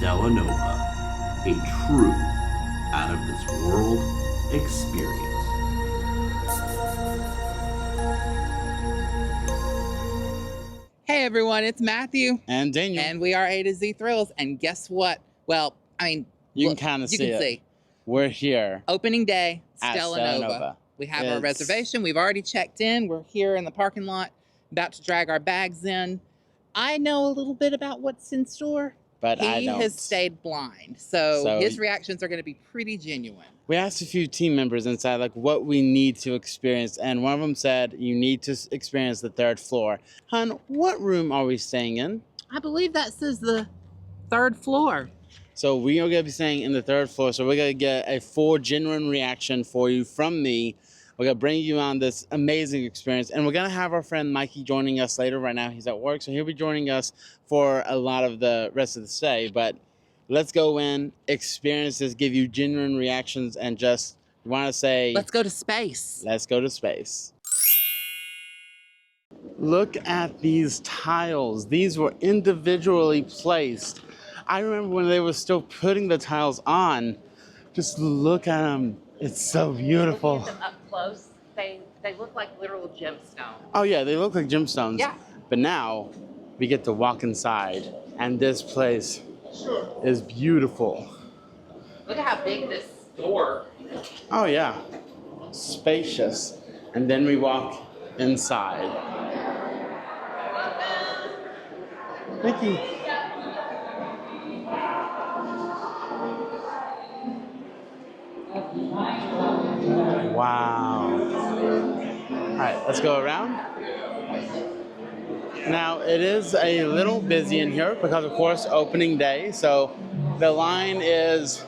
Stella Nova, a true out of this world experience. Hey everyone, it's Matthew. And Daniel. And we are A to Z Thrills. And guess what? Well, I mean, You look, can kind of you see can it. see. We're here. Opening day, At Stella Nova. We have our reservation. We've already checked in. We're here in the parking lot, about to drag our bags in. I know a little bit about what's in store. But I He don't. has stayed blind. So his reactions are going to be pretty genuine. We asked a few team members inside, like, what we need to experience. And one of them said, you need to experience the third floor. Hun, what room are we staying in? I believe that says the third floor. So we are going to be staying in the third floor. So we're going to get a full genuine reaction for you from me. We're going to bring you on this amazing experience. And we're going to have our friend Mikey joining us later. Right now he's at work, so he'll be joining us for a lot of the rest of the stay. But let's go in, experience this, give you genuine reactions, and just want to say... Let's go to space. Let's go to space. Look at these tiles. These were individually placed. I remember when they were still putting the tiles on. Just look at them. It's so beautiful. Looking at them up close, they look like literal gemstones. Oh yeah, they look like gemstones. Yeah. But now we get to walk inside, and this place is beautiful. Look at how big this door. Oh yeah, spacious. And then we walk inside. Thank you. Wow. All right, let's go around. Now, it is a little busy in here because, of course, opening day. So the line is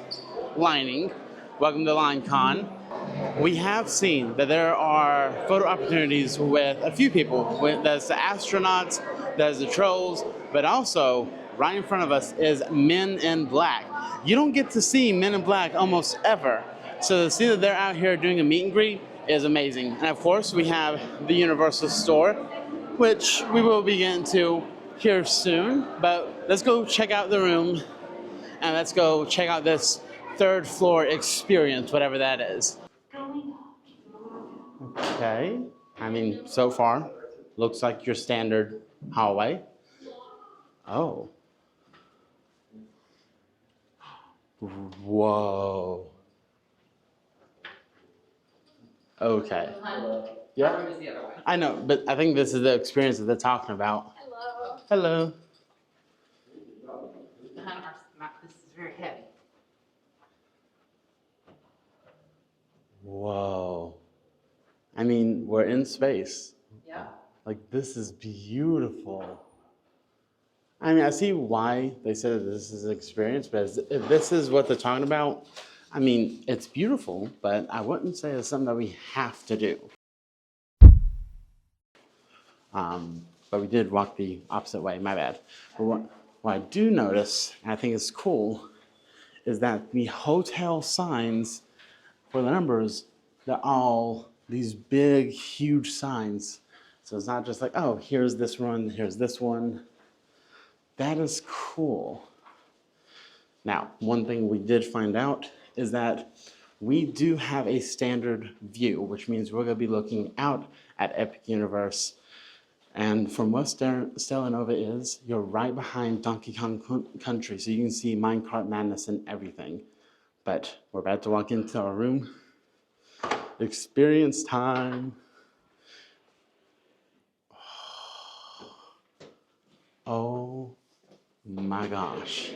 lining. Welcome to LineCon. We have seen that there are photo opportunities with a few people. There's the astronauts, there's the trolls, but also right in front of us is Men in Black. You don't get to see Men in Black almost ever. So to see that they're out here doing a meet and greet is amazing. And of course, we have the Universal store, which we will be getting to here soon. But let's go check out the room, and let's go check out this third floor experience, whatever that is. Okay. I mean, so far, looks like your standard hallway. Oh. Whoa. Okay. Yeah. I know, but I think this is the experience that they're talking about. Hello. Hello. This is very heavy. Whoa. I mean, we're in space. Yeah. Like, this is beautiful. I mean, I see why they said that this is an experience, but if this is what they're talking about, I mean, it's beautiful, but I wouldn't say it's something that we have to do. But we did walk the opposite way, my bad. But what I do notice, and I think is cool, is that the hotel signs for the numbers, they're all these big, huge signs. So it's not just like, oh, here's this one, here's this one. That is cool. Now, one thing we did find out is that we do have a standard view, which means we're going to be looking out at Epic Universe. And from what Stella Nova is, you're right behind Donkey Kong Country, so you can see Minecart Madness and everything. But we're about to walk into our room. Experience time. Oh my gosh.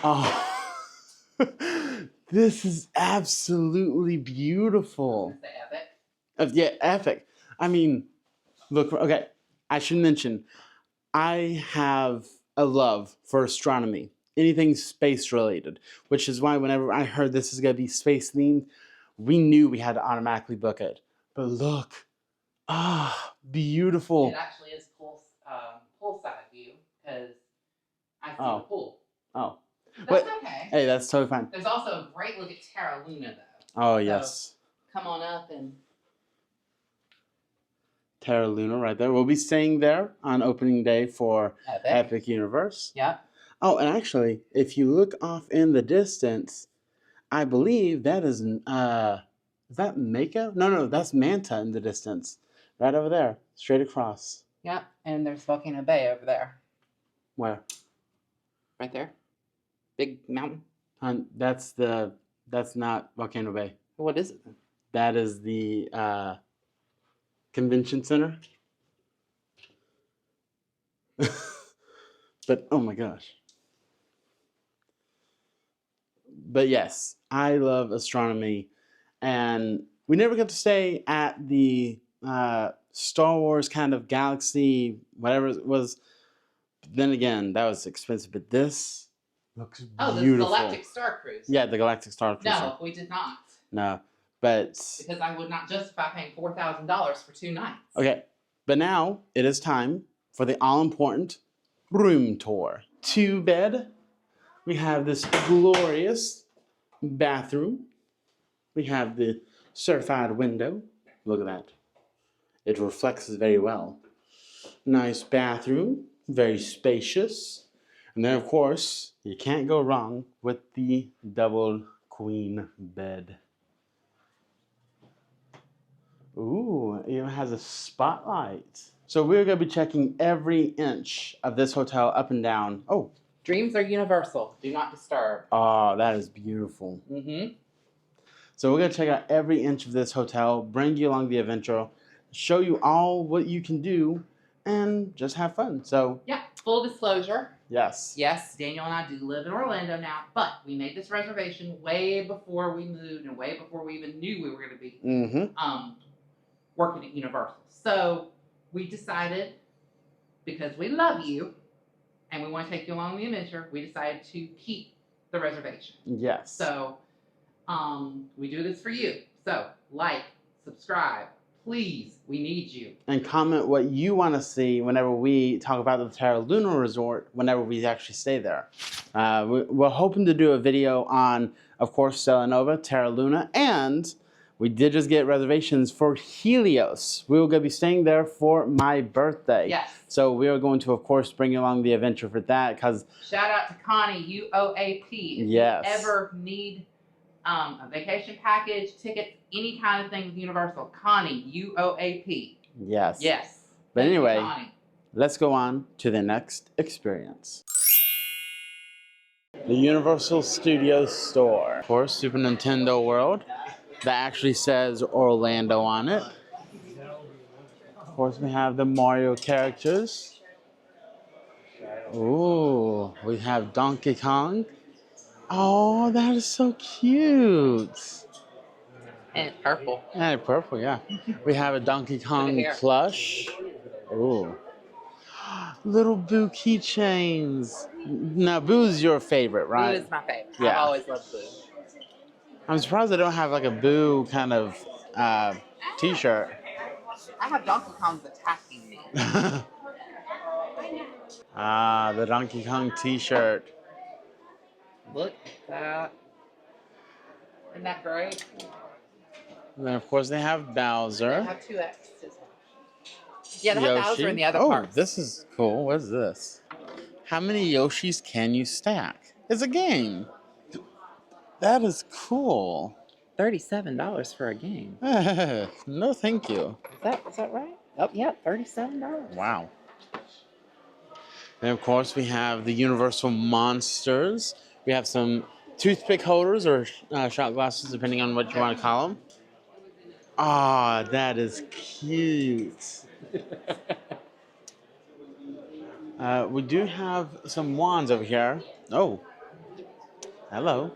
Oh, this is absolutely beautiful. Epic. Yeah, epic. I mean, look, okay, I should mention, I have a love for astronomy, anything space related, which is why whenever I heard this is going to be space themed, we knew we had to automatically book it. But look, beautiful. It actually is poolside view because I see the pool. Oh. That's okay. Hey, that's totally fine. There's also a great look at Terra Luna, though. Oh, yes. So come on up and Terra Luna right there. We'll be staying there on opening day for Epic Universe. Yep. Oh, and actually, if you look off in the distance, I believe that is that Mako? No, that's Manta in the distance. Right over there, straight across. Yep. And there's Volcano Bay over there. Where? Right there. Big mountain. That's not Volcano Bay. What is it then? That is the convention center. But oh my gosh. But yes, I love astronomy, and we never got to stay at the Star Wars kind of galaxy, whatever it was. Then again, that was expensive, but this looks beautiful. The Galactic Star Cruise. Yeah, the Galactic Star Cruise. No, we did not. No, but because I would not justify paying $4,000 for 2 nights. Okay, but now it is time for the all-important room tour. 2-bed. We have this glorious bathroom. We have the certified window. Look at that. It reflects very well. Nice bathroom, very spacious. And then, of course, you can't go wrong with the double queen bed. Ooh, it even has a spotlight. So we're going to be checking every inch of this hotel up and down. Oh. Dreams are universal. Do not disturb. Oh, that is beautiful. Mm-hmm. So we're going to check out every inch of this hotel, bring you along the adventure, show you all what you can do, and just have fun. So yeah, full disclosure. Yes. Yes, Daniel and I do live in Orlando now, but we made this reservation way before we moved and way before we even knew we were going to be working at Universal. So we decided, because we love you, and we want to take you along the adventure, we decided to keep the reservation. Yes. So, we do this for you. So, like, subscribe, please, we need you. And comment what you want to see whenever we talk about the Terra Luna Resort, whenever we actually stay there. We're hoping to do a video on, of course, Stella Nova, Terra Luna, and we did just get reservations for Helios. We will go be staying there for my birthday. Yes. So we are going to, of course, bring you along the adventure for that. Because shout out to Connie, UOAP. If you ever need a vacation package, tickets, any kind of thing with Universal, Connie, UOAP. Yes. Yes. But anyway, let's go on to the next experience. The Universal Studios store. Of course, Super Nintendo World. That actually says Orlando on it. Of course, we have the Mario characters. Ooh, we have Donkey Kong. Oh, that is so cute. And purple. And purple, yeah. We have a Donkey Kong plush. Ooh. Little Boo keychains. Now, Boo's your favorite, right? Boo is my favorite. Yeah. I've always loved Boo. I'm surprised they don't have like a Boo kind of t-shirt. I have Donkey Kong's attacking me. Ah, the Donkey Kong t-shirt. Look at that. Isn't that great? And then, of course, they have Bowser. They have 2X's. Yeah, they have Bowser in the other parts. Oh, this is cool. What is this? How many Yoshis can you stack? It's a game. That is cool. $37 for a game. No, thank you. Is that right? Oh, yeah, $37. Wow. And of course, we have the Universal Monsters. We have some toothpick holders or shot glasses, depending on what you want to call them. Ah, that is cute. We do have some wands over here. Oh, hello.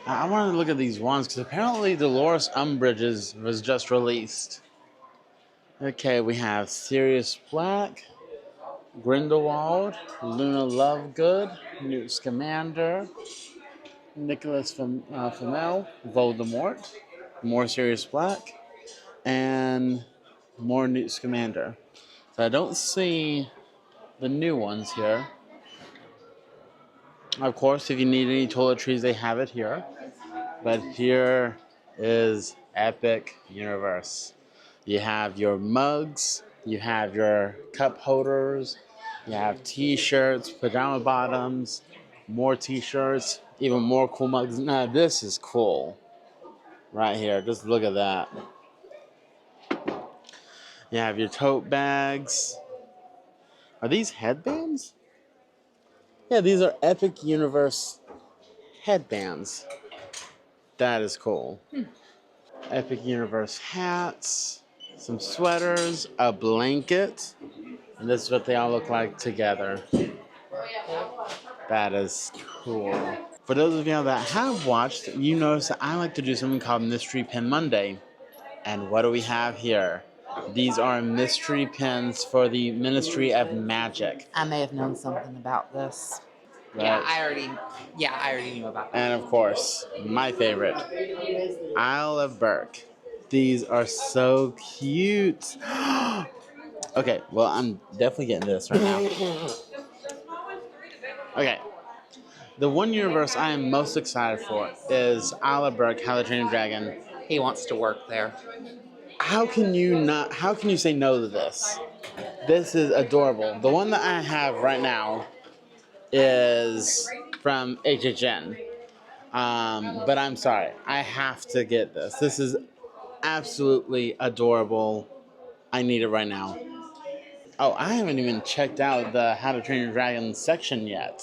I wanted to look at these wands because apparently Dolores Umbridge's was just released. Okay, we have Sirius Black, Grindelwald, Luna Lovegood, Newt Scamander, Nicholas Flamel, Voldemort, more Sirius Black, and more Newt Scamander. So I don't see the new ones here. Of course, if you need any toiletries, they have it here. But here is Epic Universe. You have your mugs, you have your cup holders, you have t-shirts, pajama bottoms, more t-shirts, even more cool mugs. Now this is cool right here. Just look at that. You have your tote bags. Are these headbands? Yeah, these are Epic Universe headbands. That is cool. Epic Universe hats, some sweaters, a blanket, and this is what they all look like together. That is cool. For those of you that have watched, you notice that I like to do something called Mystery Pin Monday. And what do we have here? These are mystery pins for the Ministry of Magic. I may have known something about this. Right? Yeah, I already knew about that. And of course, my favorite, Isle of Burke. These are so cute. Okay, well, I'm definitely getting this right now. Okay. The one universe I am most excited for is Isle of Burke, How to Train Your Dragon. He wants to work there. How can you say no to this? This is adorable. The one that I have right now is from HHN. But I'm sorry, I have to get this. This is absolutely adorable. I need it right now. Oh, I haven't even checked out the How to Train Your Dragon section yet.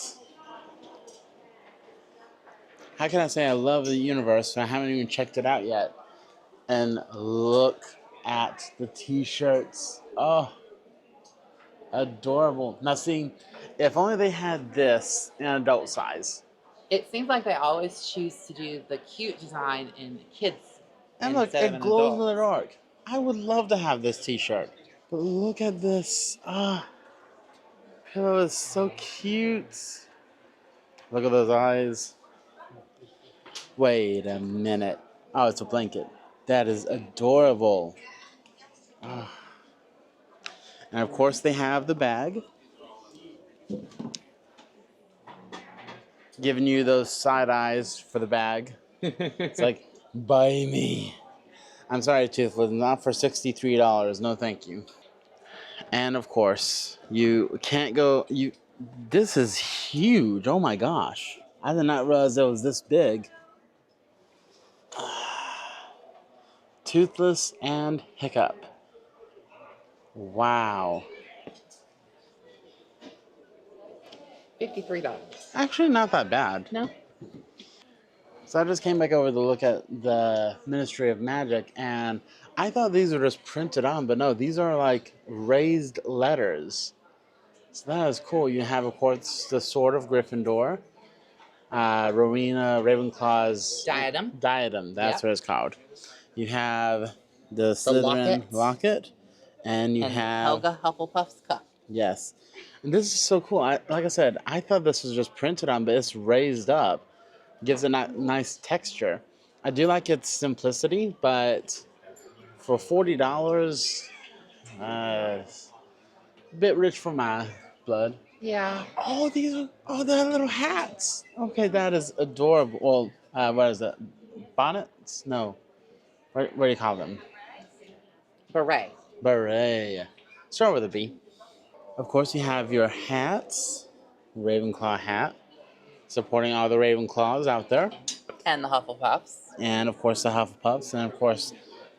How can I say I love the universe when I haven't even checked it out yet? And look at the t-shirts. Oh, adorable. Now see, if only they had this in adult size. It seems like they always choose to do the cute design in kids. And look, it glows in the dark. I would love to have this t-shirt. But look at this. Pillow is so cute. Look at those eyes. Wait a minute. Oh, it's a blanket. That is adorable. Oh. And of course they have the bag. Giving you those side eyes for the bag. It's like, buy me. I'm sorry, Toothless, not for $63. No, thank you. And of course, you can't go. This is huge. Oh my gosh. I did not realize it was this big. Toothless and Hiccup. Wow. $53. Actually, not that bad. No. So I just came back over to look at the Ministry of Magic, and I thought these were just printed on, but no, these are like raised letters. So that is cool. You have, of course, the Sword of Gryffindor, Rowena Ravenclaw's Diadem. That's what it's called. You have the Slytherin locket, and you have Helga Hufflepuff's cup. Yes, and this is so cool. Like I said, I thought this was just printed on, but it's raised up. Gives a nice texture. I do like its simplicity, but for $40, a bit rich for my blood. Yeah. Oh, they're little hats. Okay, that is adorable. Well, what is that? Bonnets? No. What do you call them? Beret. Beret. Start with a B. Of course, you have your hats. Ravenclaw hat. Supporting all the Ravenclaws out there. And the Hufflepuffs. And of course the Hufflepuffs. And of course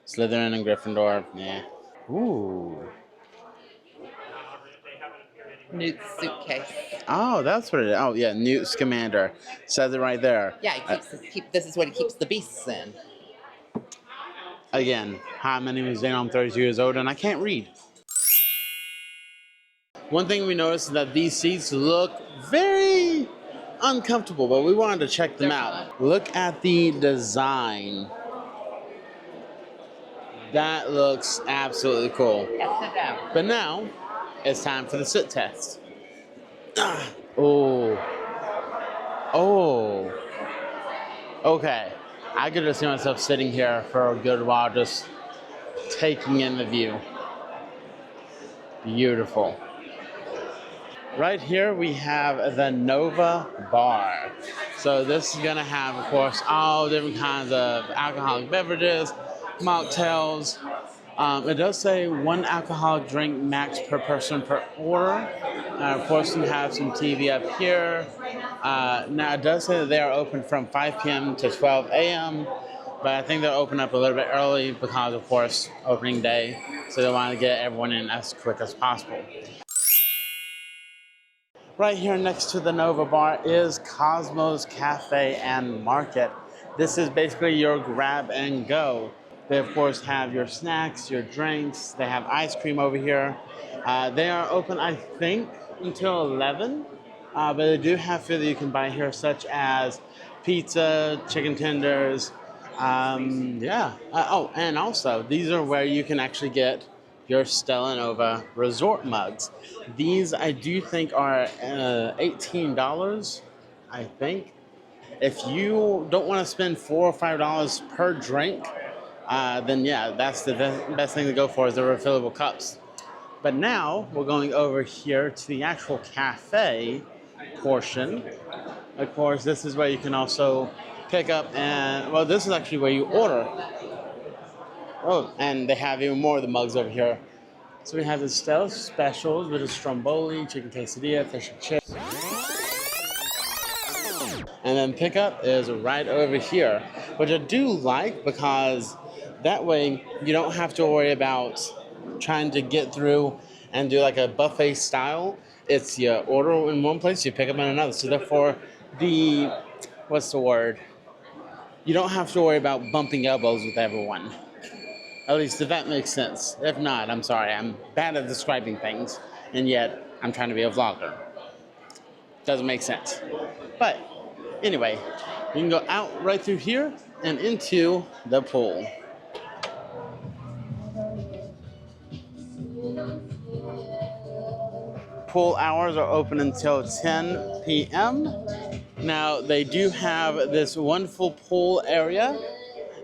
Slytherin and Gryffindor. Yeah. Ooh. Newt's suitcase. Oh, that's what it is. Oh, yeah. Newt Scamander. Says it right there. Yeah, this is what he keeps the beasts in. Again, hi, my name is Dana. I'm 32 years old and I can't read. One thing we noticed is that these seats look very uncomfortable, but we wanted to check them out. Look at the design. That looks absolutely cool. Yeah, sit down. But now, it's time for the sit test. Oh. Oh. Okay. I could just see myself sitting here for a good while, just taking in the view. Beautiful. Right here we have the Nova Bar. So this is gonna have, of course, all different kinds of alcoholic beverages, mocktails, It does say one alcoholic drink max per person per order. Of course, you have some TV up here. Now, it does say that they are open from 5 p.m. to 12 a.m., but I think they'll open up a little bit early because, of course, opening day, so they want to get everyone in as quick as possible. Right here next to the Nova Bar is Cosmos Cafe and Market. This is basically your grab and go. They, of course, have your snacks, your drinks. They have ice cream over here. They are open, I think, until 11, but they do have food that you can buy here, such as pizza, chicken tenders. Oh, and also, these are where you can actually get your Stella Nova resort mugs. These I do think are $18, I think. If you don't want to spend $4 or $5 per drink, then yeah, that's the best thing to go for is the refillable cups. But now we're going over here to the actual cafe portion. Of course, this is where you can also pick up and, well, this is actually where you order. Oh, and they have even more of the mugs over here. So we have the Stella specials with a stromboli, chicken quesadilla, fish and chips. And then pickup is right over here, which I do like because that way you don't have to worry about trying to get through and do like a buffet style. It's you order in one place, you pick up in another. So therefore, what's the word? You don't have to worry about bumping elbows with everyone. At least if that makes sense. If not, I'm sorry. I'm bad at describing things, and yet I'm trying to be a vlogger. Doesn't make sense. But anyway, you can go out right through here and into the pool. Pool hours are open until 10 p.m. Now, they do have this wonderful pool area.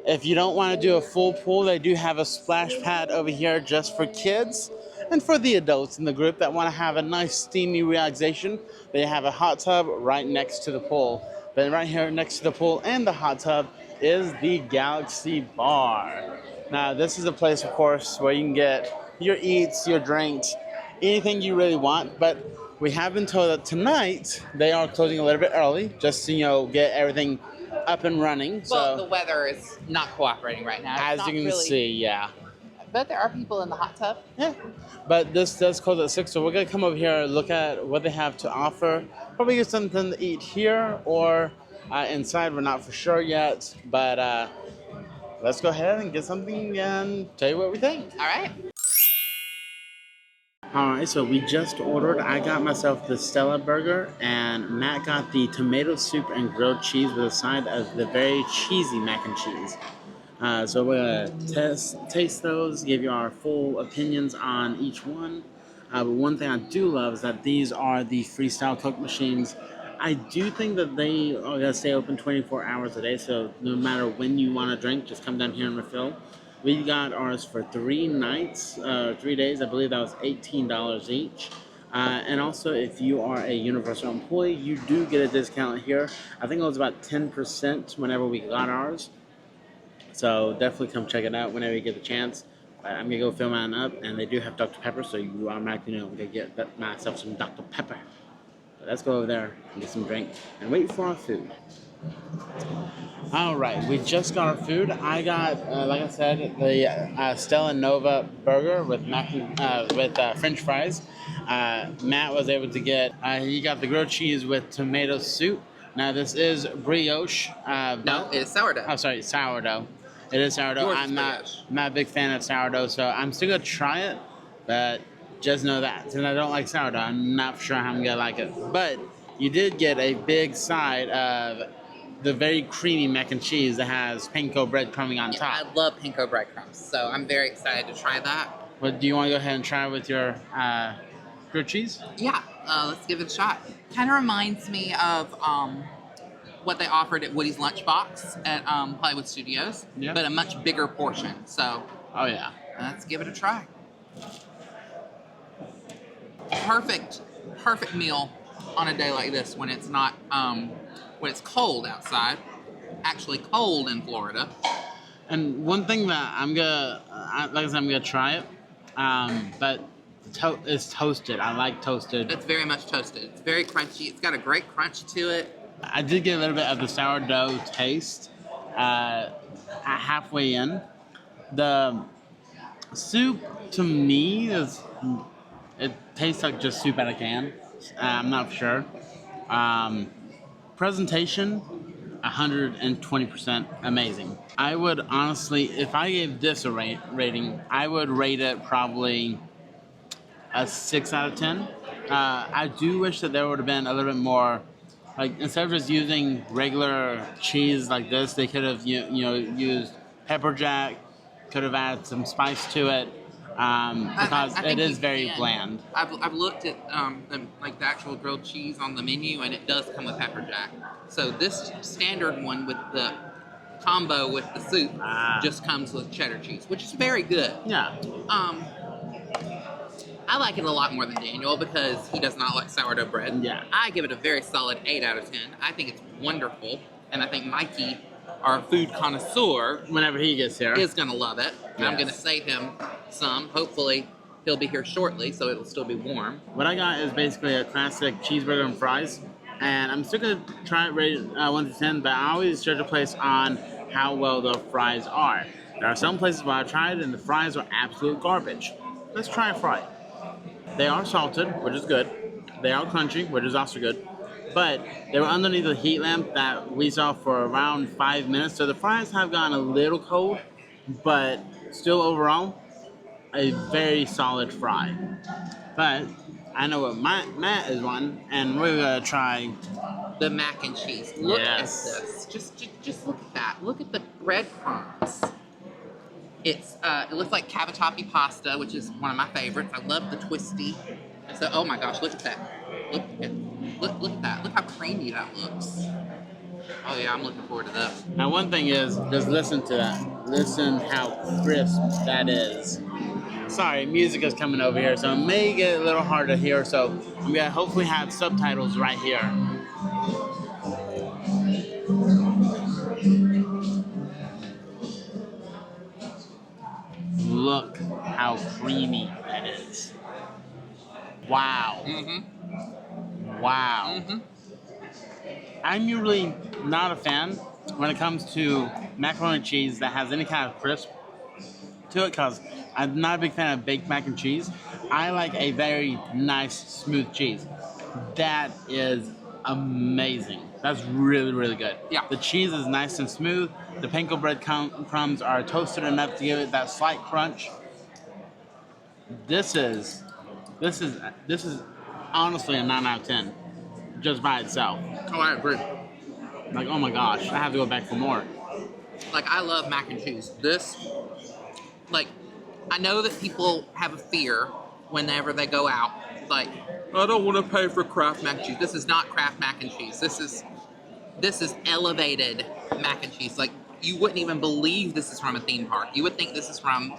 If you don't want to do a full pool, they do have a splash pad over here just for kids and for the adults in the group that want to have a nice steamy relaxation. They have a hot tub right next to the pool. Then right here next to the pool and the hot tub is the Galaxy Bar. Now, this is a place, of course, where you can get your eats, your drinks, anything you really want. But we have been told that tonight they are closing a little bit early just to, get everything up and running. Well, so the weather is not cooperating right now. as you can see, yeah. But there are people in the hot tub. Yeah, but this does close at 6, so we're gonna come over here and look at what they have to offer. Probably get something to eat here or inside. We're not for sure yet, but let's go ahead and get something and tell you what we think. All right. Alright, so we just ordered. I got myself the Stella burger, and Matt got the tomato soup and grilled cheese with a side of the very cheesy mac and cheese. So we're going to taste those, give you our full opinions on each one. But one thing I do love is that these are the Freestyle Coke machines. I do think that they are going to stay open 24 hours a day, so no matter when you want to drink, just come down here and refill. We got ours for 3 nights, 3 days. I believe that was $18 each. And also, if you are a Universal employee, you do get a discount here. I think it was about 10% whenever we got ours. So definitely come check it out whenever you get the chance. I'm going to go fill mine up, and they do have Dr. Pepper, so you automatically know I'm going to get myself some Dr. Pepper. But let's go over there and get some drink and wait for our food. All right, we just got our food. I got, like I said, the Stella Nova burger with French fries. Matt was able to get, he got the grilled cheese with tomato soup. Now this is brioche. No, it's sourdough. Oh, sorry, sourdough. It is sourdough. I'm not a big fan of sourdough, so I'm still gonna try it. But just know that since I don't like sourdough, I'm not sure how I'm gonna like it. But you did get a big side of the very creamy mac and cheese that has panko breadcrumbing on top. I love panko breadcrumbs, so I'm very excited to try that. But do you want to go ahead and try with your grilled cheese? Yeah, let's give it a shot. Kind of reminds me of what they offered at Woody's Lunchbox at Hollywood Studios, yeah, but a much bigger portion. So, oh yeah, let's give it a try. Perfect meal on a day like this when it's not when it's cold outside. Actually cold in Florida. And one thing that like I said, I'm gonna try it. But it's toasted. I like toasted. It's very much toasted. It's very crunchy. It's got a great crunch to it. I did get a little bit of the sourdough taste halfway in. The soup to me it tastes like just soup out of can. I'm not sure. Presentation, 120% amazing. I would honestly, if I gave this a rating, I would rate it probably a 6 out of 10. I do wish that there would have been a little bit more, like instead of just using regular cheese like this, they could have used pepper jack, could have added some spice to it. Because I it think is you very can. bland. I've looked at the actual grilled cheese on the menu, and it does come with pepper jack. So this standard one with the combo with the soup just comes with cheddar cheese, which is very good. Yeah. I like it a lot more than Daniel because he does not like sourdough bread. Yeah. I give it a very solid 8 out of 10. I think it's wonderful, and I think Mikey, our food connoisseur, Whenever he gets here, is going to love it. And I'm Yes. going to save him some. Hopefully, he'll be here shortly, so it'll still be warm. what I got is basically a classic cheeseburger and fries, and I'm still gonna try it rated 1 to 10, but I always judge a place on how well the fries are. There are some places where I tried and the fries are absolute garbage. Let's try a fry. They are salted, which is good. They are crunchy, which is also good. But they were underneath the heat lamp that we saw for around 5 minutes, so the fries have gotten a little cold, but still overall, a very solid fry. But I know what Matt is one, and we're gonna try. The mac and cheese. Look Yes. at this. Just look at that. Look at the breadcrumbs. It looks like cavatappi pasta, which is one of my favorites. I love the twisty. So, oh my gosh, look at that. Look at that. Look how creamy that looks. Oh yeah, I'm looking forward to this. Now, one thing is, just listen to that. Listen how crisp that is. Sorry, music is coming over here, so it may get a little hard to hear. So I'm gonna hopefully have subtitles right here. Look how creamy that is. Wow. Mm-hmm. Wow. Mm-hmm. I'm usually not a fan when it comes to macaroni and cheese that has any kind of crisp to it because I'm not a big fan of baked mac and cheese. I like a very nice, smooth cheese. That is amazing. That's really, really good. Yeah. The cheese is nice and smooth. The panko bread crumbs are toasted enough to give it that slight crunch. This is honestly a 9 out of 10 just by itself. Oh, I agree. Like, oh my gosh, I have to go back for more. Like, I love mac and cheese. This, like, I know that people have a fear whenever they go out. Like, I don't want to pay for Kraft mac and cheese. This is not Kraft mac and cheese. This is elevated mac and cheese. Like, you wouldn't even believe this is from a theme park. You would think this is from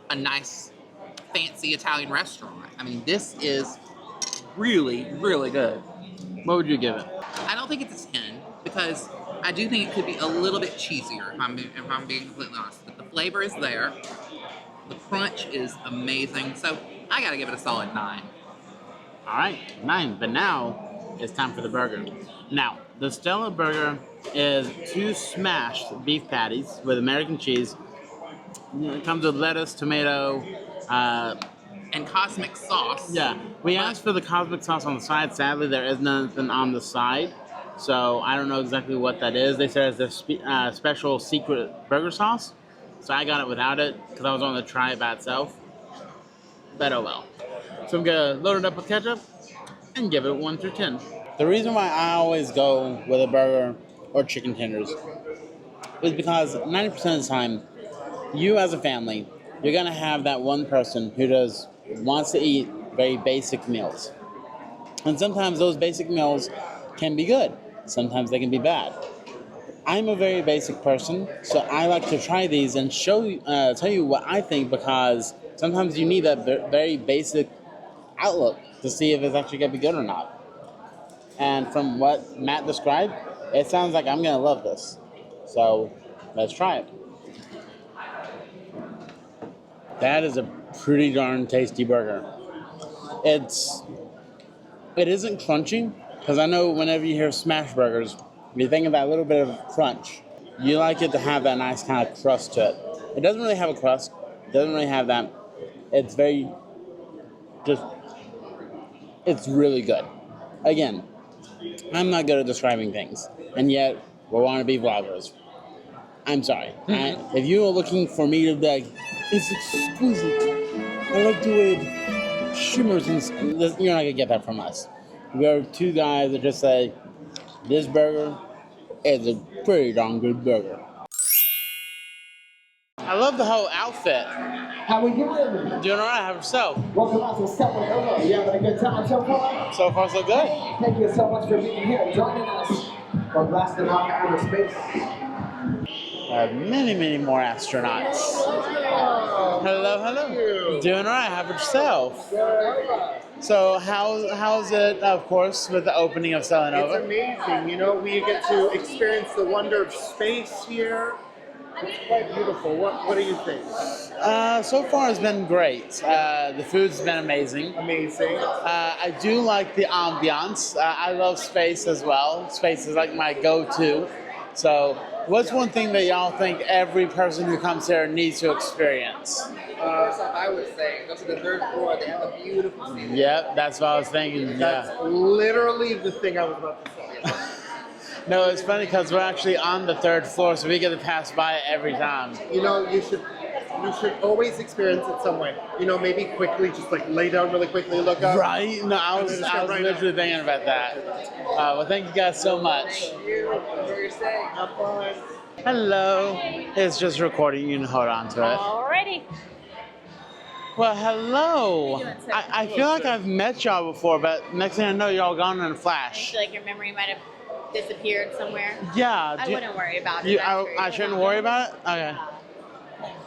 a nice, fancy Italian restaurant. I mean, this is really, really good. What would you give it? I don't think it's a 10 because I do think it could be a little bit cheesier if I'm being completely honest. But the flavor is there. The crunch is amazing. So I gotta give it a solid 9. All right, 9. But now it's time for the burger. Now, the Stella burger is 2 smashed beef patties with American cheese. It comes with lettuce, tomato, And cosmic sauce. yeah. We asked for the cosmic sauce on the side. Sadly, there is nothing on the side. So I don't know exactly what that is. They said it's their special secret burger sauce. So I got it without it because I was going to try it by itself. But oh well. So I'm going to load it up with ketchup and give it 1 through 10. The reason why I always go with a burger or chicken tenders is because 90% of the time, you as a family, you're going to have that one person who wants to eat very basic meals. And sometimes those basic meals can be good. Sometimes they can be bad. I'm a very basic person, so I like to try these and tell you what I think because sometimes you need that very basic outlook to see if it's actually going to be good or not. And from what Matt described, it sounds like I'm going to love this. So let's try it. That is a pretty darn tasty burger. It isn't crunchy, because I know whenever you hear smash burgers, you think of that little bit of crunch. You like it to have that nice kind of crust to it. It doesn't really have a crust. It doesn't really have that. It's very just. It's really good. Again, I'm not good at describing things, and yet we want to be vloggers. I'm sorry. If you are looking for me to be like, it's exquisite. I like the way it shimmers, and you're not gonna get that from us. We are two guys that just say, this burger is a pretty darn good burger. I love the whole outfit. How we doing? Doing all right. Have yourself. Welcome out to Stella. You having a good time so far? So far, so good. Thank you so much for being here and joining us for blasting off outer space. Many, many more astronauts. Hello, hello. Doing all right. How about yourself? So how's it, of course, with the opening of Stella? It's amazing. You know, we get to experience the wonder of space here. It's quite beautiful. What do you think? So far, it's been great. The food's been amazing. Amazing. I do like the ambiance. I love space as well. Space is like my go-to. So, what's one thing that y'all think every person who comes here needs to experience? First off, I would say go to the third floor. They have a beautiful scene. Yep, that's what I was thinking. That's literally the thing I was about to say. No, it's funny because we're actually on the third floor, so we get to pass by it every time. You know, you should always experience it some way. You know, maybe quickly, just like lay down really quickly, look up. Right? No, I was literally thinking about that. Well, thank you guys so much. Thank you. Enjoy your stay. Have fun. Hello. It's just recording. You can hold on to it. Alrighty. Well, hello. I feel like I've met y'all before, but next thing I know, y'all gone in a I flash. feel like your memory might have disappeared somewhere. Yeah. I wouldn't worry about it. I shouldn't worry about it? Okay.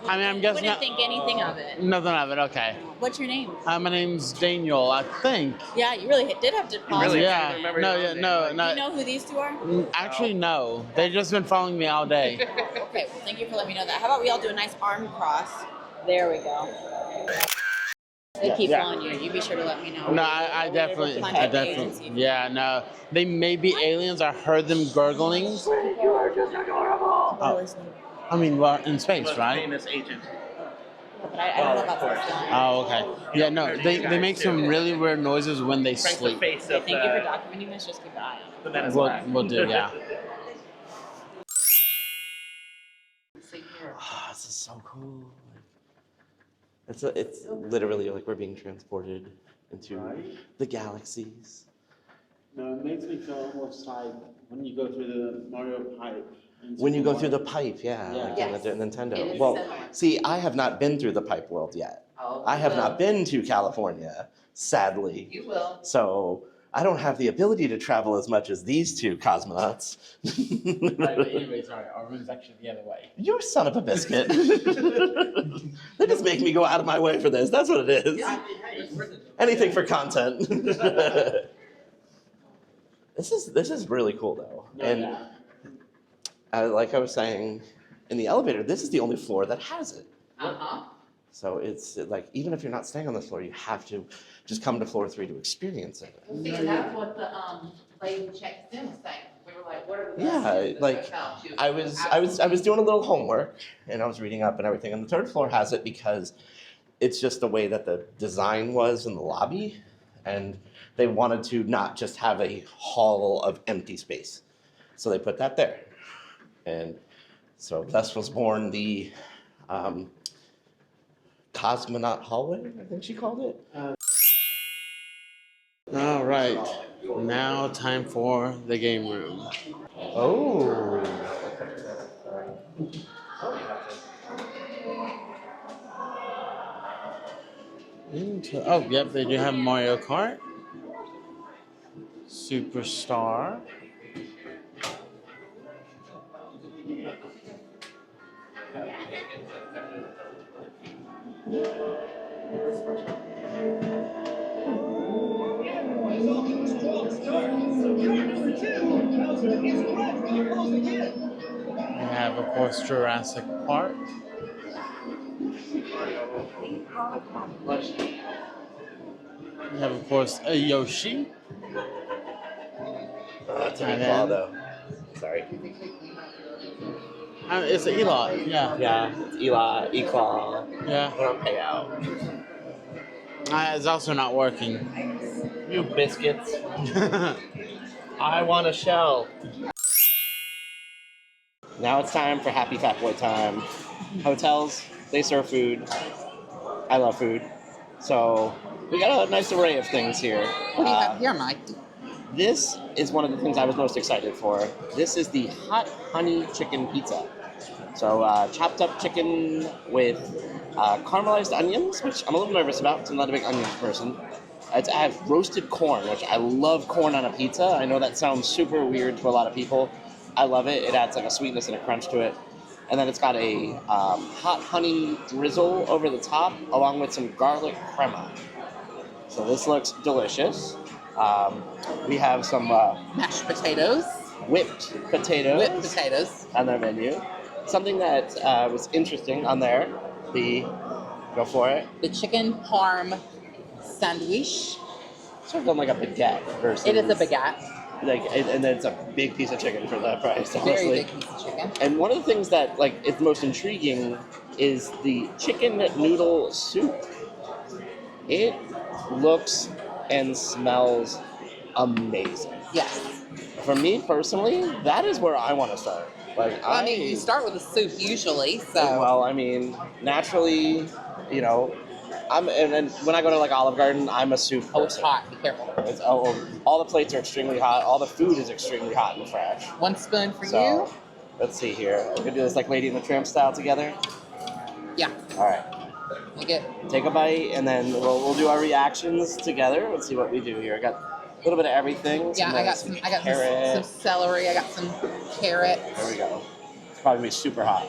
I mean, I'm guessing. Wouldn't think anything of it. Nothing of it, okay. What's your name? My name's Daniel, I think. Yeah, you really did have to pause. Really? Yeah. remember No, your yeah, own no, name, no. Do you know who these two are? Actually, no. They've just been following me all day. Okay, well, thank you for letting me know that. How about we all do a nice arm cross? There we go. They keep Yeah. following you. You be sure to let me know. No, I definitely, Contact the agency. yeah, no. They may be aliens. I heard them gurgling. You are just adorable. Oh. I mean, well, in space, right? Famous agent. But I don't know about this. Oh, okay. Yeah, no, they make some really weird noises when they sleep. Face Okay, thank you for documenting this. Just keep an eye on it. We'll do, yeah. Oh, this is so cool. It's literally like we're being transported into the galaxies. No, it makes me feel almost like when you go through the Mario pipe. When you go through the pipe, yeah, Yeah. like Yes. in the Nintendo. It is Well, similar. see, I have not been through the pipe world yet. Oh, I have you will. not been to California, sadly. You will. So I don't have the ability to travel as much as these two cosmonauts. Right, but anyway, sorry, our room's actually the other way. You son of a biscuit. They just make me go out of my way for this. That's what it is. Anything for content. This is really cool though. And like I was saying in the elevator, this is the only floor that has it. Uh-huh. So it's like, even if you're not staying on this floor, you have to just come to floor 3 to experience it. Well, see, and that's what the lady who checked in was saying. We were like, what are the Yeah, best like, about? She I was doing a little homework and I was reading up and everything, and the 3rd floor has it because it's just the way that the design was in the lobby, and they wanted to not just have a hall of empty space. So they put that there. And so thus was born the cosmonaut hallway, I think she called it. All right, now time for the game room. Oh. Oh, yep, they do have Mario Kart. Superstar. We have, of course, Jurassic Park. We have, of course, a Yoshi. That's a And big claw, then- though. Sorry. It's an Elot, yeah. Yeah, it's Eli, E-Claw. Yeah. We're on payout. It's also not working. You biscuits. I want a shell. Now it's time for Happy Fat Boy time. Hotels, they serve food. I love food. So we got a nice array of things here. What do you have here, Mike? This is one of the things I was most excited for. This is the hot honey chicken pizza. So chopped up chicken with caramelized onions, which I'm a little nervous about because I'm not a big onions person. I have roasted corn, which I love corn on a pizza. I know that sounds super weird to a lot of people. I love it. It adds like a sweetness and a crunch to it. And then it's got a hot honey drizzle over the top, along with some garlic crema. So this looks delicious. We have some Mashed potatoes. whipped potatoes. Whipped potatoes. On their menu. Something that was interesting on there, go for it, The chicken parm sandwich. sort of on like a baguette versus. It is a baguette. And then it's a big piece of chicken for that price, honestly. Very big piece of chicken. And one of the things that is most intriguing is the chicken noodle soup. It looks and smells amazing. Yes. For me personally, that is where I want to start. I mean, you start with a soup usually, so. Well, I mean, naturally, and then when I go to Olive Garden, I'm a soup person. Oh, it's hot. Be careful. All the plates are extremely hot. All the food is extremely hot and fresh. 1 spoon for So, you. let's see here. We're gonna do this like Lady and the Tramp style together. Yeah. All right. Take a bite, and then we'll do our reactions together. Let's see what we do here. I got a little bit of everything. Yeah, I got some celery. I got some carrot. There we go. It's probably gonna be super hot.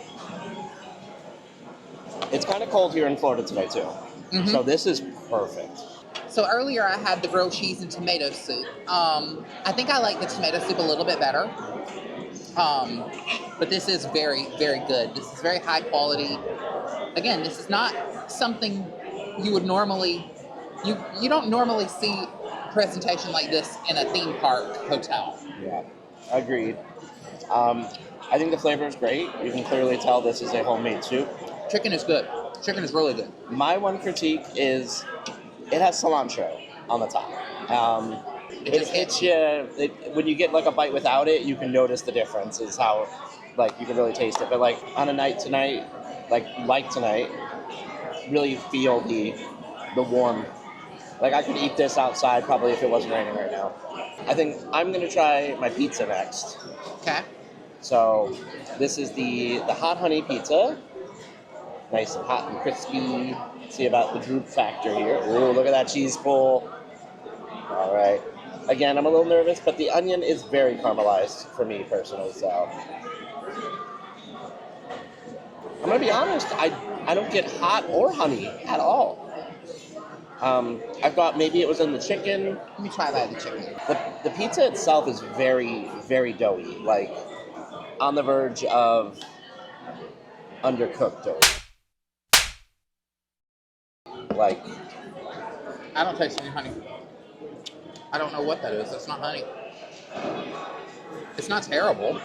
It's kind of cold here in Florida today too, so this is perfect. So earlier I had the grilled cheese and tomato soup. I think I like the tomato soup a little bit better. But this is very, very good. This is very high quality. Again, this is not something you would normally, you don't normally see presentation like this in a theme park hotel. Yeah, agreed. I think the flavor is great. You can clearly tell this is a homemade soup. Chicken is good. Chicken is really good. My one critique is it has cilantro on the top. It hits you when you get a bite without it. You can notice the difference. Is how you can really taste it. But on a night tonight, like tonight, really feel the warm. I could eat this outside probably if it wasn't raining right now. I think I'm gonna try my pizza next. Okay. So this is the hot honey pizza. Nice and hot and crispy. See about the droop factor here. Ooh, look at that cheese pull. All right. Again, I'm a little nervous, but the onion is very caramelized for me personally, so. I'm gonna be honest, I don't get hot or honey at all. I thought maybe it was in the chicken. Let me try that, the chicken. The pizza itself is very, very doughy, on the verge of undercooked dough. I don't taste any honey. I don't know what that is. It's not honey. It's not terrible.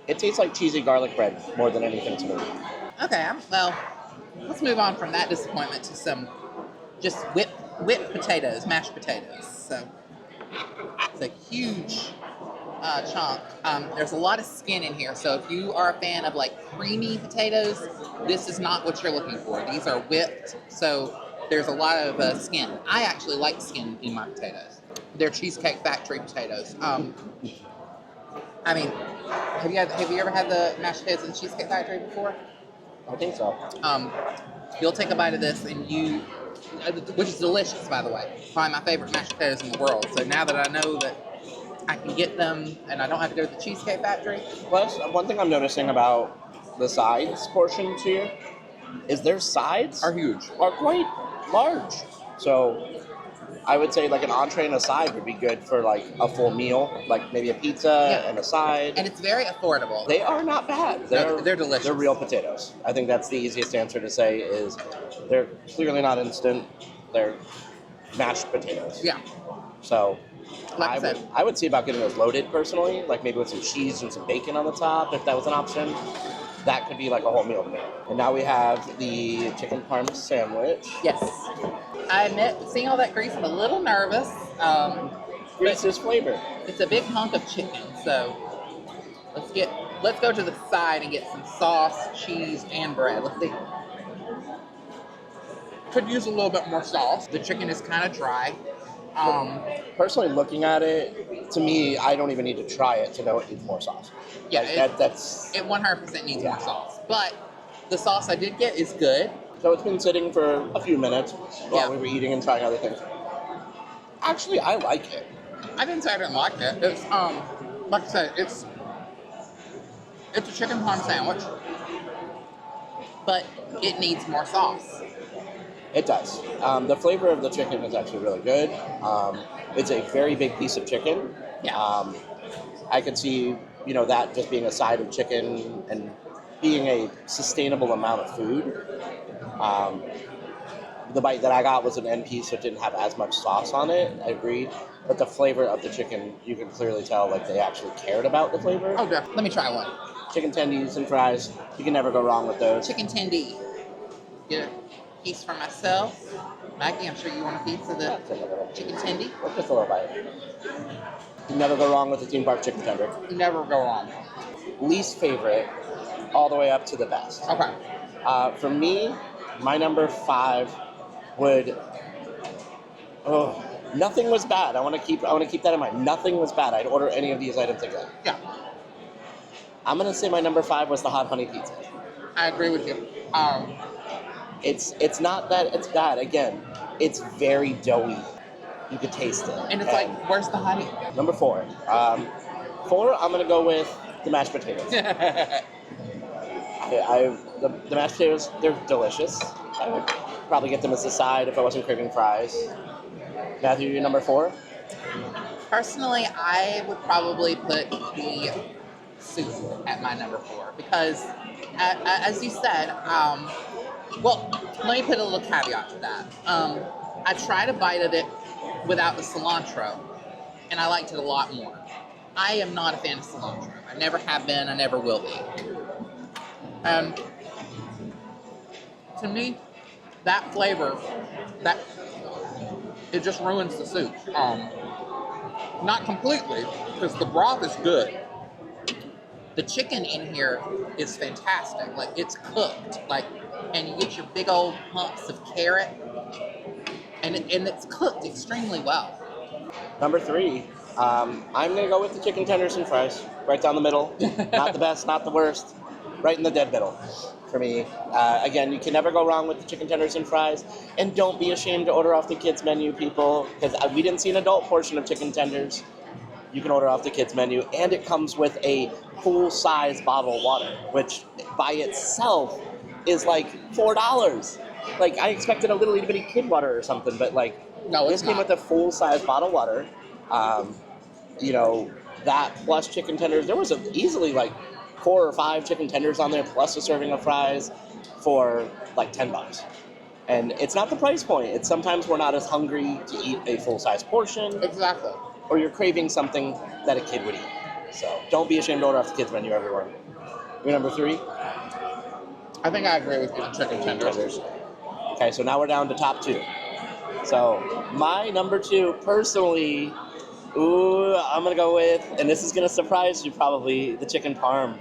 It tastes like cheesy garlic bread more than anything to me. Okay, well, let's move on from that disappointment to some just whipped potatoes, mashed potatoes. So it's a huge chunk. There's a lot of skin in here, so if you are a fan of creamy potatoes, this is not what you're looking for. These are whipped, so there's a lot of skin. I actually like skin in my potatoes. They're Cheesecake Factory potatoes. I mean, have you ever had the mashed potatoes in the Cheesecake Factory before? I think so. You'll take a bite of this and which is delicious, by the way. Probably my favorite mashed potatoes in the world. So now that I know that I can get them and I don't have to go to the Cheesecake Factory. Plus, one thing I'm noticing about the sides portions here is their sides Are huge. are quite large. So I would say like an entree and a side would be good for like a full meal, like maybe a pizza and a side. And it's very affordable. They are not bad. They're delicious. They're real potatoes. I think that's the easiest answer to say is they're clearly not instant. They're mashed potatoes. Yeah. So Like I said. I would see about getting those loaded personally, like maybe with some cheese and some bacon on the top, if that was an option. That could be like a whole meal to me. And now we have the chicken parm sandwich. Yes. I admit, seeing all that grease, I'm a little nervous. Grease is flavor. It's a big hunk of chicken, so let's go to the side and get some sauce, cheese, and bread. Let's see. Could use a little bit more sauce. The chicken is kind of dry. Personally, looking at it, to me, I don't even need to try it to know it needs more sauce. Yeah, Like, that's it 100% needs more sauce. But the sauce I did get is good. so it's been sitting for a few minutes while we were eating and trying other things. Actually, I like it. I didn't say I didn't like it. It's like I said, it's a chicken parm sandwich, but it needs more sauce. It does. The flavor of the chicken is actually really good. It's a very big piece of chicken. Yeah. I could see, that just being a side of chicken and being a sustainable amount of food. The bite that I got was an end piece, so it didn't have as much sauce on it. I agreed. But the flavor of the chicken, you can clearly tell, like, they actually cared about the flavor. Oh, definitely. Let me try one. Chicken tendies and fries, you can never go wrong with those. Chicken tendy. Get a piece for myself. Maggie, I'm sure you want a piece of the chicken tendy. Just a little bite. You never go wrong with the Theme Park chicken tender. Never go wrong. Least favorite, all the way up to the best. Okay. For me, my number 5 would. Oh, nothing was bad. I want to keep that in mind. Nothing was bad. I'd order any of these items again. Yeah. I'm gonna say my number 5 was the hot honey pizza. I agree with you. It's not that it's bad. Again, it's very doughy. You could taste it. And it's like, where's the honey? Number 4. 4, I'm gonna go with the mashed potatoes. The mashed potatoes, they're delicious. I would probably get them as a side if I wasn't craving fries. Matthew, your number 4? Personally, I would probably put the soup at my number 4 because, as you said, well, let me put a little caveat to that. I tried a bite of it without the cilantro, and I liked it a lot more. I am not a fan of cilantro. I never have been. I never will be. To me, that flavor, it just ruins the soup. Not completely, because the broth is good. The chicken in here is fantastic. Like, it's cooked. And you get your big old humps of carrot, and it's cooked extremely well. Number 3, I'm gonna go with the chicken tenders and fries, right down the middle. Not the best, not the worst, right in the dead middle for me. Again, you can never go wrong with the chicken tenders and fries, and don't be ashamed to order off the kids menu, people, because we didn't see an adult portion of chicken tenders. You can order off the kids menu, and it comes with a full-size bottle of water, which by itself is like $4. Like, I expected a little itty-bitty kid water or something, but no, this came with a full-size bottle of water. That plus chicken tenders. There was easily 4 or 5 chicken tenders on there, plus a serving of fries for $10. And it's not the price point. It's sometimes we're not as hungry to eat a full-size portion. Exactly. Or you're craving something that a kid would eat. So don't be ashamed to order off the kids menu, everyone. Your number 3? I think I agree with you. Chicken tenders. Okay, so now we're down to top 2. So my number 2, personally, I'm gonna go with, and this is gonna surprise you probably, the chicken parm.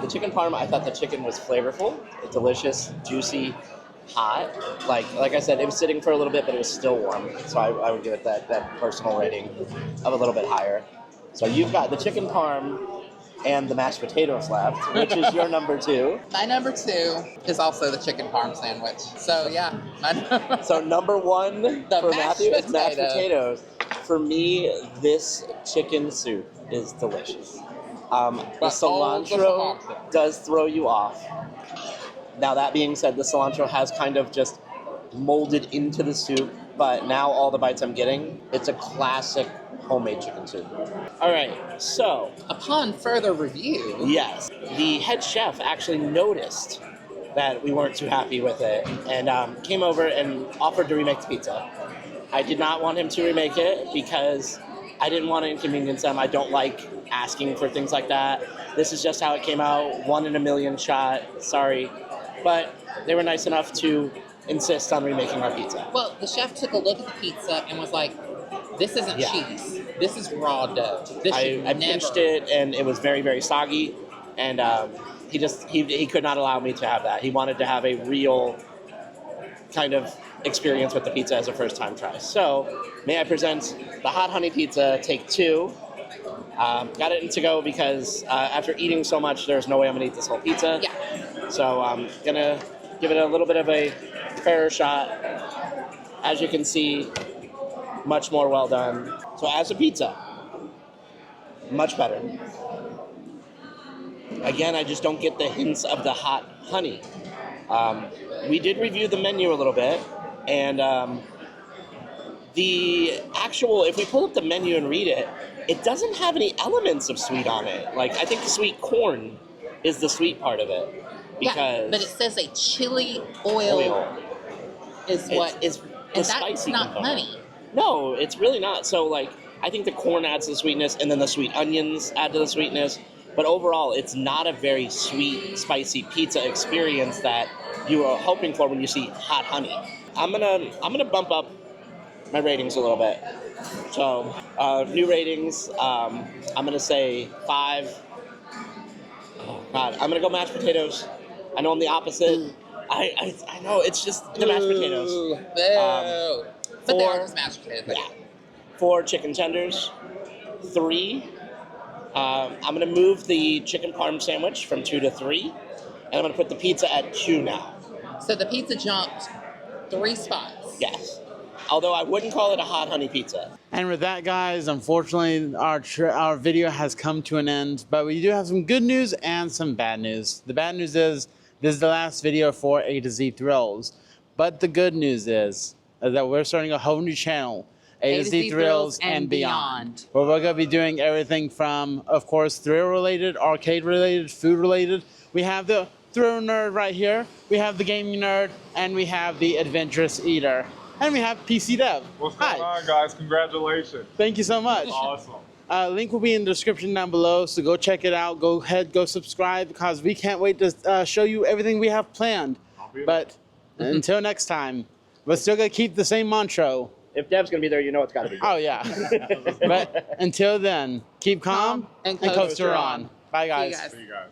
The chicken parm, I thought the chicken was flavorful, delicious, juicy, hot. Like I said, it was sitting for a little bit, but it was still warm. So I would give it that personal rating of a little bit higher. So you've got the chicken parm and the mashed potatoes left, which is your number 2. My number 2 is also the chicken parm sandwich. So yeah. So number 1 for Matthew is mashed potatoes. For me, this chicken soup is delicious. The cilantro does throw you off. Now, that being said, the cilantro has kind of just molded into the soup but now all the bites I'm getting, it's a classic homemade chicken soup. All right, so Upon further review, yes, the head chef actually noticed that we weren't too happy with it and came over and offered to remake the pizza. I did not want him to remake it because I didn't want to inconvenience them. I don't like asking for things like that. This is just how it came out, 1 in a million shot, sorry. But they were nice enough to insist on remaking our pizza. well, the chef took a look at the pizza and was like, this isn't cheese. This is raw dough. This should I never. pinched it and it was very, very soggy. And he could not allow me to have that. He wanted to have a real kind of experience with the pizza as a first time try. So may I present the hot honey pizza, take 2. Got it in to go because after eating so much, there's no way I'm gonna eat this whole pizza. Yeah. So I'm gonna give it a little bit of a fairer shot. As you can see, much more well done. So as a pizza, much better. Again, I just don't get the hints of the hot honey. We did review the menu a little bit, and the actual, if we pull up the menu and read it, it doesn't have any elements of sweet on it. Like, I think the sweet corn is the sweet part of it. Because Yeah, but it says a chili oil is what is and the that's spicy not component. honey. No, it's really not. So, like, I think the corn adds to the sweetness, and then the sweet onions add to the sweetness. But overall, it's not a very sweet, spicy pizza experience that you are hoping for when you see hot honey. I'm gonna bump up my ratings a little bit. So, new ratings. I'm gonna say 5. Oh God, I'm gonna go mashed potatoes. I know I'm the opposite. I know it's just the mashed potatoes. Boo. But they 4. are just mashed potatoes. Yeah. 4 chicken tenders. 3. I'm gonna move the chicken parm sandwich from 2 to 3, and I'm gonna put the pizza at 2 now. So the pizza jumped 3 spots. Yes. Although I wouldn't call it a hot honey pizza. And with that, guys, unfortunately, our video has come to an end. But we do have some good news and some bad news. The bad news is this is the last video for A to Z Thrills. But the good news is that we're starting a whole new channel, A to Z Thrills and Beyond. Where we're going to be doing everything from, of course, thrill-related, arcade-related, food-related. We have the thrill nerd right here. We have the gaming nerd. And we have the adventurous eater. And we have PC Dev. What's going on, guys? Congratulations. Thank you so much. Awesome. Link will be in the description down below, so go check it out. Go ahead, go subscribe, because we can't wait to show you everything we have planned. But until next time, we're still going to keep the same mantra. If Dev's gonna be there, you know it's gotta be. Oh, yeah. But until then, keep calm and coaster on. Bye, guys. See you guys. See you guys.